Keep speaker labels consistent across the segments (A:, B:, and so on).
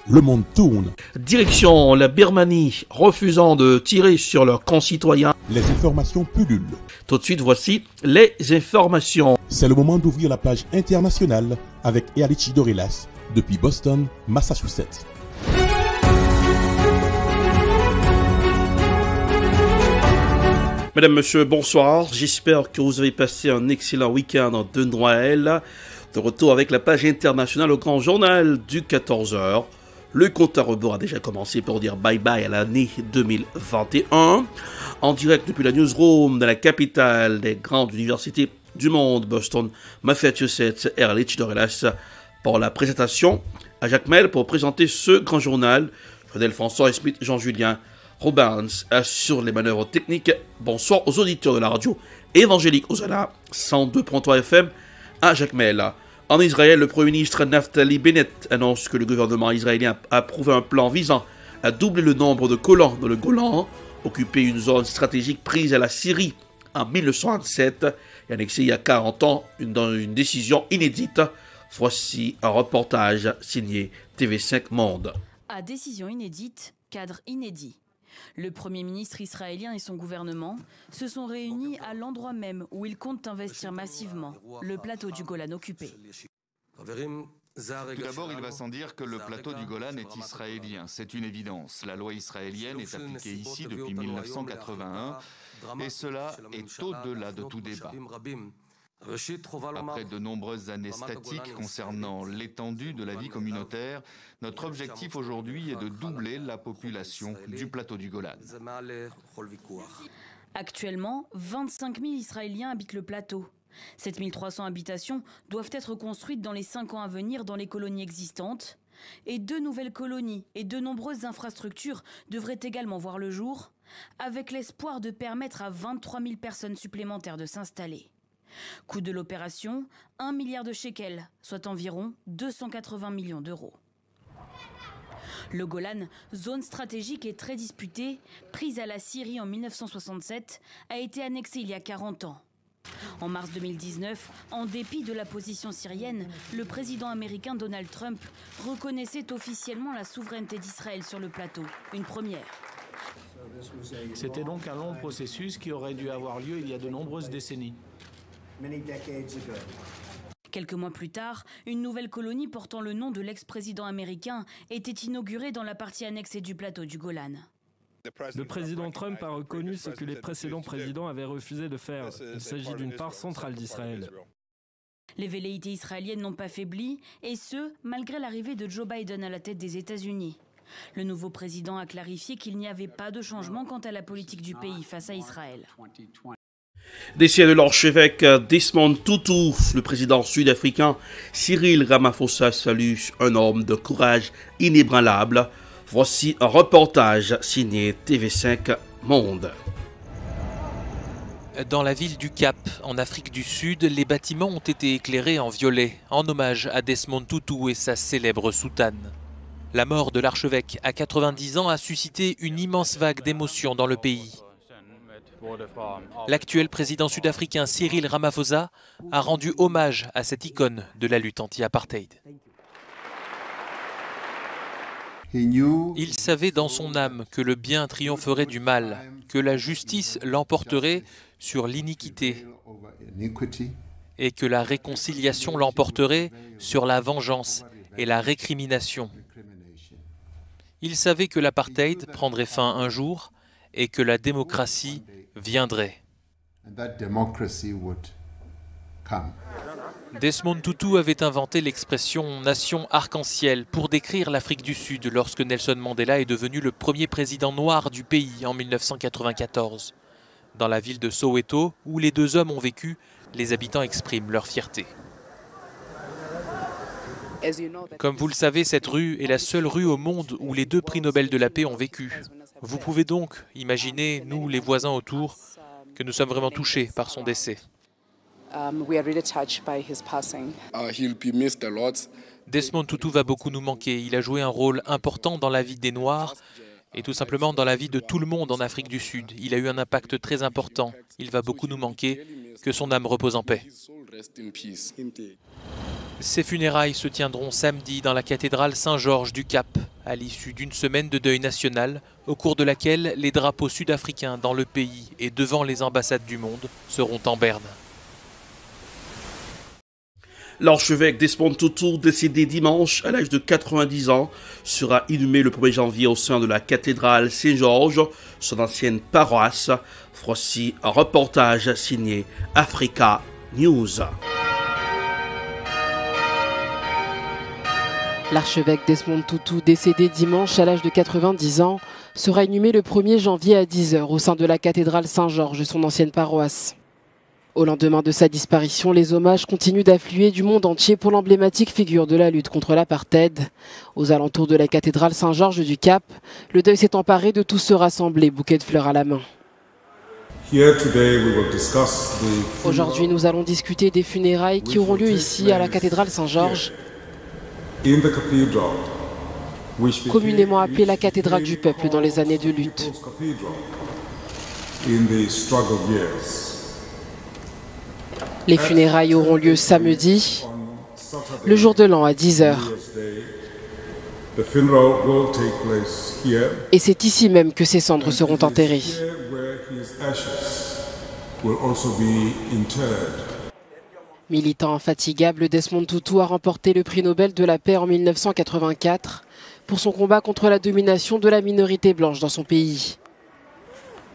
A: le monde tourne.
B: Direction la Birmanie, refusant de tirer sur leurs concitoyens.
A: Les informations pullulent.
B: Tout de suite, voici les informations.
A: C'est le moment d'ouvrir la page internationale avec Erlich Dorelas depuis Boston, Massachusetts.
B: Mesdames, Messieurs, bonsoir. J'espère que vous avez passé un excellent week-end de Noël. De retour avec la page internationale au grand journal du 14h. Le compte à rebours a déjà commencé pour dire bye-bye à l'année 2021. En direct depuis la newsroom de la capitale des grandes universités du monde, Boston, Massachusetts, Erlich Dorelas, pour la présentation à Jacques Mel pour présenter ce grand journal. Frédéric François, Smith, Jean-Julien Robans assure les manœuvres techniques. Bonsoir aux auditeurs de la radio évangélique Osana 102.3 FM à Jacques Mel. En Israël, le Premier ministre Naftali Bennett annonce que le gouvernement israélien a approuvé un plan visant à doubler le nombre de colons dans le Golan, occuper une zone stratégique prise à la Syrie en 1927 et annexée il y a 40 ans dans une décision inédite. Voici un reportage signé TV5 Monde.
C: À décision inédite, cadre inédit. Le Premier ministre israélien et son gouvernement se sont réunis à l'endroit même où ils comptent investir massivement, le plateau du Golan occupé.
D: Tout d'abord, il va sans dire que le plateau du Golan est israélien, c'est une évidence. La loi israélienne est appliquée ici depuis 1981 et cela est au-delà de tout débat. Après de nombreuses années statiques concernant l'étendue de la vie communautaire, notre objectif aujourd'hui est de doubler la population du plateau du Golan.
C: Actuellement, 25 000 Israéliens habitent le plateau. 7 300 habitations doivent être construites dans les 5 ans à venir dans les colonies existantes. Et 2 nouvelles colonies et de nombreuses infrastructures devraient également voir le jour, avec l'espoir de permettre à 23 000 personnes supplémentaires de s'installer. Coût de l'opération, 1 milliard de shekels, soit environ 280 millions d'euros. Le Golan, zone stratégique et très disputée, prise à la Syrie en 1967, a été annexée il y a 40 ans. En mars 2019, en dépit de la position syrienne, le président américain Donald Trump reconnaissait officiellement la souveraineté d'Israël sur le plateau, une première.
E: C'était donc un long processus qui aurait dû avoir lieu il y a de nombreuses décennies.
C: Quelques mois plus tard, une nouvelle colonie portant le nom de l'ex-président américain était inaugurée dans la partie annexée du plateau du Golan.
F: Le président Trump a reconnu ce que les précédents présidents avaient refusé de faire. Il s'agit d'une part centrale d'Israël.
C: Les velléités israéliennes n'ont pas faibli, et ce, malgré l'arrivée de Joe Biden à la tête des États-Unis. Le nouveau président a clarifié qu'il n'y avait pas de changement quant à la politique du pays face à Israël.
B: Décès de l'archevêque Desmond Tutu, le président sud-africain Cyril Ramaphosa salue un homme de courage inébranlable. Voici un reportage signé TV5 Monde.
G: Dans la ville du Cap, en Afrique du Sud, les bâtiments ont été éclairés en violet, en hommage à Desmond Tutu et sa célèbre soutane. La mort de l'archevêque à 90 ans a suscité une immense vague d'émotions dans le pays. L'actuel président sud-africain Cyril Ramaphosa a rendu hommage à cette icône de la lutte anti-apartheid. Il savait dans son âme que le bien triompherait du mal, que la justice l'emporterait sur l'iniquité et que la réconciliation l'emporterait sur la vengeance et la récrimination. Il savait que l'apartheid prendrait fin un jour et que la démocratie viendrait. Desmond Tutu avait inventé l'expression « nation arc-en-ciel » pour décrire l'Afrique du Sud lorsque Nelson Mandela est devenu le premier président noir du pays en 1994. Dans la ville de Soweto, où les 2 hommes ont vécu, les habitants expriment leur fierté. Comme vous le savez, cette rue est la seule rue au monde où les 2 prix Nobel de la paix ont vécu. Vous pouvez donc imaginer, nous, les voisins autour, que nous sommes vraiment touchés par son décès. Desmond Tutu va beaucoup nous manquer. Il a joué un rôle important dans la vie des Noirs et tout simplement dans la vie de tout le monde en Afrique du Sud. Il a eu un impact très important. Il va beaucoup nous manquer. Que son âme repose en paix. Ces funérailles se tiendront samedi dans la cathédrale Saint-Georges du Cap, à l'issue d'une semaine de deuil national, au cours de laquelle les drapeaux sud-africains dans le pays et devant les ambassades du monde seront en berne.
B: L'archevêque Desmond Tutu, décédé dimanche à l'âge de 90 ans, sera inhumé le 1er janvier au sein de la cathédrale Saint-Georges, son ancienne paroisse. Voici un reportage signé Africa News.
H: L'archevêque Desmond Tutu, décédé dimanche à l'âge de 90 ans, sera inhumé le 1er janvier à 10h au sein de la cathédrale Saint-Georges, son ancienne paroisse. Au lendemain de sa disparition, les hommages continuent d'affluer du monde entier pour l'emblématique figure de la lutte contre l'apartheid. Aux alentours de la cathédrale Saint-Georges du Cap, le deuil s'est emparé de tous ceux rassemblés, bouquet de fleurs à la main. Aujourd'hui, nous allons discuter des funérailles qui auront lieu ici, à la cathédrale Saint-Georges, communément appelée la cathédrale du peuple dans les années de lutte. Les funérailles auront lieu samedi, le jour de l'an à 10h. Et c'est ici même que ses cendres seront enterrées. Militant infatigable, Desmond Tutu a remporté le prix Nobel de la paix en 1984 pour son combat contre la domination de la minorité blanche dans son pays.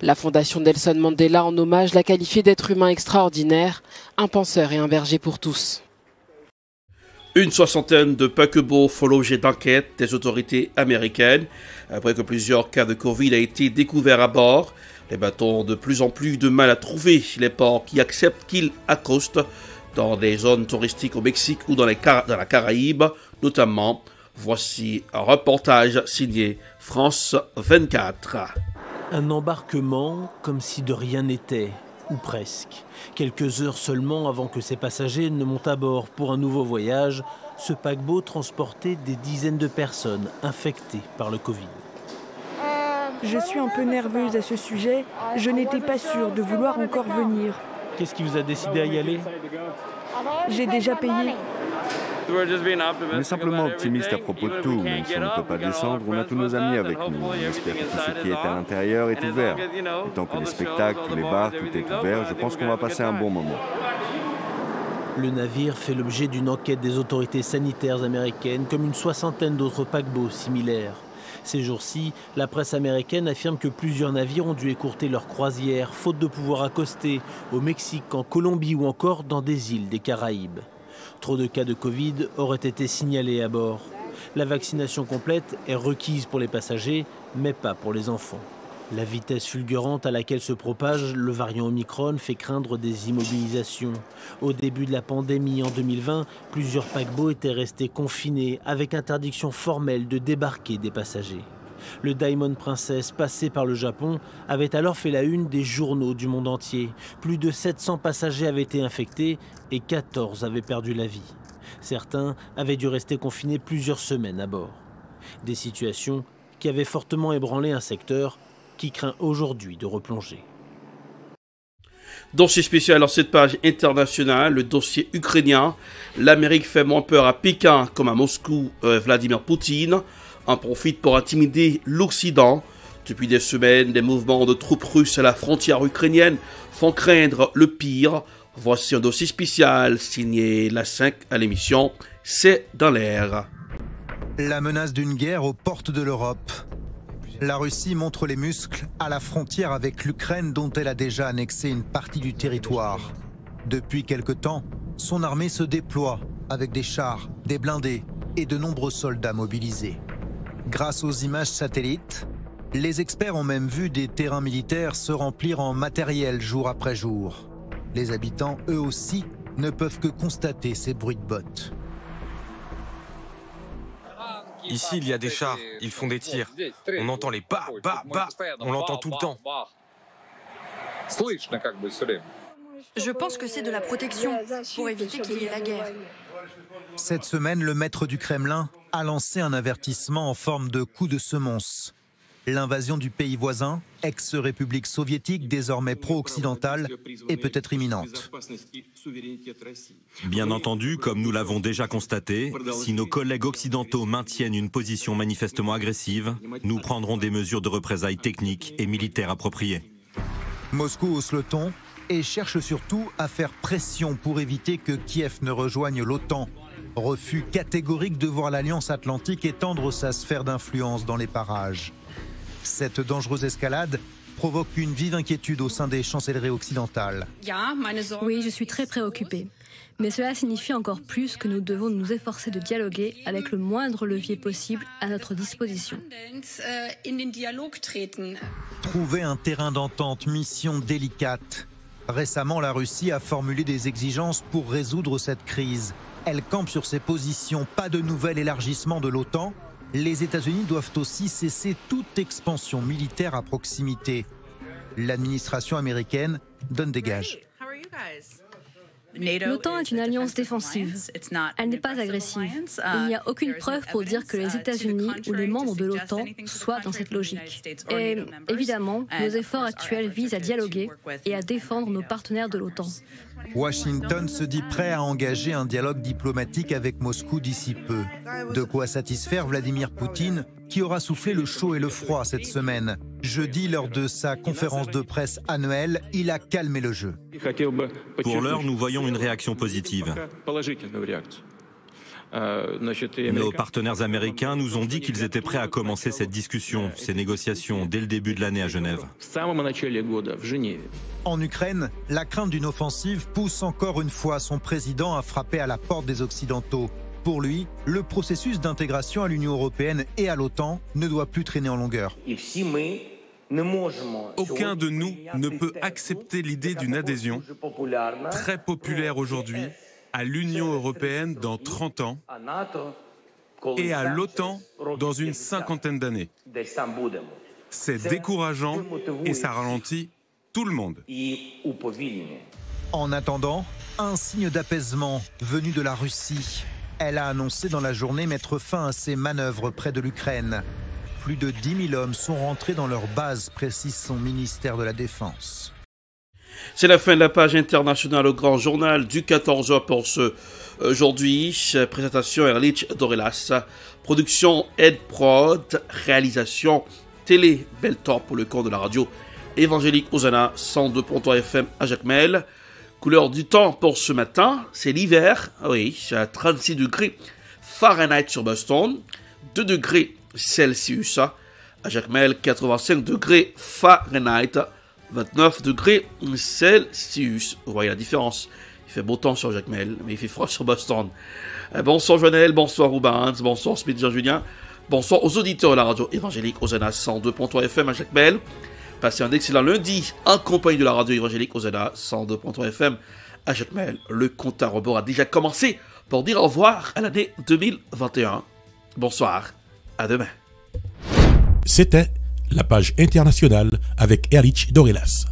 H: La fondation Nelson Mandela, en hommage, l'a qualifié d'être humain extraordinaire, un penseur et un berger pour tous.
B: Une soixantaine de paquebots font l'objet d'enquêtes des autorités américaines. Après que plusieurs cas de Covid aient été découverts à bord, les bateaux ont de plus en plus de mal à trouver les ports qui acceptent qu'ils accostent dans des zones touristiques au Mexique ou dans la Caraïbe, notamment. Voici un reportage signé France 24.
I: Un embarquement comme si de rien n'était, ou presque. Quelques heures seulement avant que ses passagers ne montent à bord pour un nouveau voyage, ce paquebot transportait des dizaines de personnes infectées par le Covid.
J: Je suis un peu nerveuse à ce sujet. Je n'étais pas sûre de vouloir encore venir.
I: Qu'est-ce qui vous a décidé à y aller?
J: J'ai déjà payé.
K: On est simplement optimiste à propos de tout. Même si on ne peut pas descendre, on a tous nos amis avec nous. On espère que tout ce qui est à l'intérieur est ouvert. Et tant que les spectacles, tous les bars, tout est ouvert, je pense qu'on va passer un bon moment.
I: Le navire fait l'objet d'une enquête des autorités sanitaires américaines, comme une soixantaine d'autres paquebots similaires. Ces jours-ci, la presse américaine affirme que plusieurs navires ont dû écourter leur croisière, faute de pouvoir accoster au Mexique, en Colombie ou encore dans des îles des Caraïbes. Trop de cas de Covid auraient été signalés à bord. La vaccination complète est requise pour les passagers, mais pas pour les enfants. La vitesse fulgurante à laquelle se propage le variant Omicron fait craindre des immobilisations. Au début de la pandémie en 2020, plusieurs paquebots étaient restés confinés avec interdiction formelle de débarquer des passagers. Le Diamond Princess, passé par le Japon, avait alors fait la une des journaux du monde entier. Plus de 700 passagers avaient été infectés et 14 avaient perdu la vie. Certains avaient dû rester confinés plusieurs semaines à bord. Des situations qui avaient fortement ébranlé un secteur qui craint aujourd'hui de replonger.
B: Dossier spécial dans cette page internationale, le dossier ukrainien. L'Amérique fait moins peur à Pékin comme à Moscou. Vladimir Poutine en profite pour intimider l'Occident. Depuis des semaines, des mouvements de troupes russes à la frontière ukrainienne font craindre le pire. Voici un dossier spécial signé la 5 à l'émission C'est dans l'air.
L: La menace d'une guerre aux portes de l'Europe. La Russie montre les muscles à la frontière avec l'Ukraine dont elle a déjà annexé une partie du territoire. Depuis quelque temps, son armée se déploie avec des chars, des blindés et de nombreux soldats mobilisés. Grâce aux images satellites, les experts ont même vu des terrains militaires se remplir en matériel jour après jour. Les habitants, eux aussi, ne peuvent que constater ces bruits de bottes.
M: Ici, il y a des chars, ils font des tirs. On entend les bah, bah, bah, on l'entend tout le temps.
N: Je pense que c'est de la protection pour éviter qu'il y ait la guerre.
L: Cette semaine, le maître du Kremlin a lancé un avertissement en forme de coup de semonce. L'invasion du pays voisin, ex-république soviétique désormais pro-occidentale, est peut-être imminente.
O: Bien entendu, comme nous l'avons déjà constaté, si nos collègues occidentaux maintiennent une position manifestement agressive, nous prendrons des mesures de représailles techniques et militaires appropriées.
L: Moscou hausse le ton et cherche surtout à faire pression pour éviter que Kiev ne rejoigne l'OTAN. Refus catégorique de voir l'Alliance Atlantique étendre sa sphère d'influence dans les parages. Cette dangereuse escalade provoque une vive inquiétude au sein des chancelleries occidentales.
P: Oui, je suis très préoccupée. Mais cela signifie encore plus que nous devons nous efforcer de dialoguer avec le moindre levier possible à notre disposition.
L: Trouver un terrain d'entente, mission délicate. Récemment, la Russie a formulé des exigences pour résoudre cette crise. Elle campe sur ses positions, pas de nouvel élargissement de l'OTAN. Les États-Unis doivent aussi cesser toute expansion militaire à proximité. L'administration américaine donne des gages.
P: L'OTAN est une alliance défensive. Elle n'est pas agressive. Il n'y a aucune preuve pour dire que les États-Unis ou les membres de l'OTAN soient dans cette logique. Et évidemment, nos efforts actuels visent à dialoguer et à défendre nos partenaires de l'OTAN.
L: Washington se dit prêt à engager un dialogue diplomatique avec Moscou d'ici peu. De quoi satisfaire Vladimir Poutine, qui aura soufflé le chaud et le froid cette semaine. Jeudi, lors de sa conférence de presse annuelle, il a calmé le jeu.
O: Pour l'heure, nous voyons une réaction positive. Nos partenaires américains nous ont dit qu'ils étaient prêts à commencer cette discussion, ces négociations, dès le début de l'année à Genève.
L: En Ukraine, la crainte d'une offensive pousse encore une fois son président à frapper à la porte des Occidentaux. Pour lui, le processus d'intégration à l'Union européenne et à l'OTAN ne doit plus traîner en longueur.
Q: Aucun de nous ne peut accepter l'idée d'une adhésion, très populaire aujourd'hui, à l'Union européenne dans 30 ans et à l'OTAN dans une cinquantaine d'années. C'est décourageant et ça ralentit tout le monde.
L: En attendant, un signe d'apaisement venu de la Russie. Elle a annoncé dans la journée mettre fin à ses manœuvres près de l'Ukraine. Plus de 10 000 hommes sont rentrés dans leur base, précise son ministère de la Défense.
B: C'est la fin de la page internationale au grand journal du 14h pour aujourd'hui. Présentation Erlich Dorelas. Production Ed Prod. Réalisation Télé Beltor pour le compte de la radio évangélique Hosanna 102.3 FM à Jacmel. Couleur du temps pour ce matin, c'est l'hiver. Oui, c'est à 36 degrés Fahrenheit sur Boston. 2 degrés Celsius à Jacmel. 85 degrés Fahrenheit. 29 degrés Celsius. Vous voyez la différence. Il fait beau temps sur Jacmel, mais il fait froid sur Boston. Bonsoir Joannel, bonsoir Rubens, bonsoir Smith Jean-Julien, bonsoir aux auditeurs de la radio évangélique Hosanna 102.3 FM à Jacmel. Passez un excellent lundi en compagnie de la radio évangélique Hosanna 102.3 FM à Jacmel. Le compte à rebours a déjà commencé pour dire au revoir à l'année 2021. Bonsoir, à demain.
A: C'était la page internationale avec Erlich Dorelas.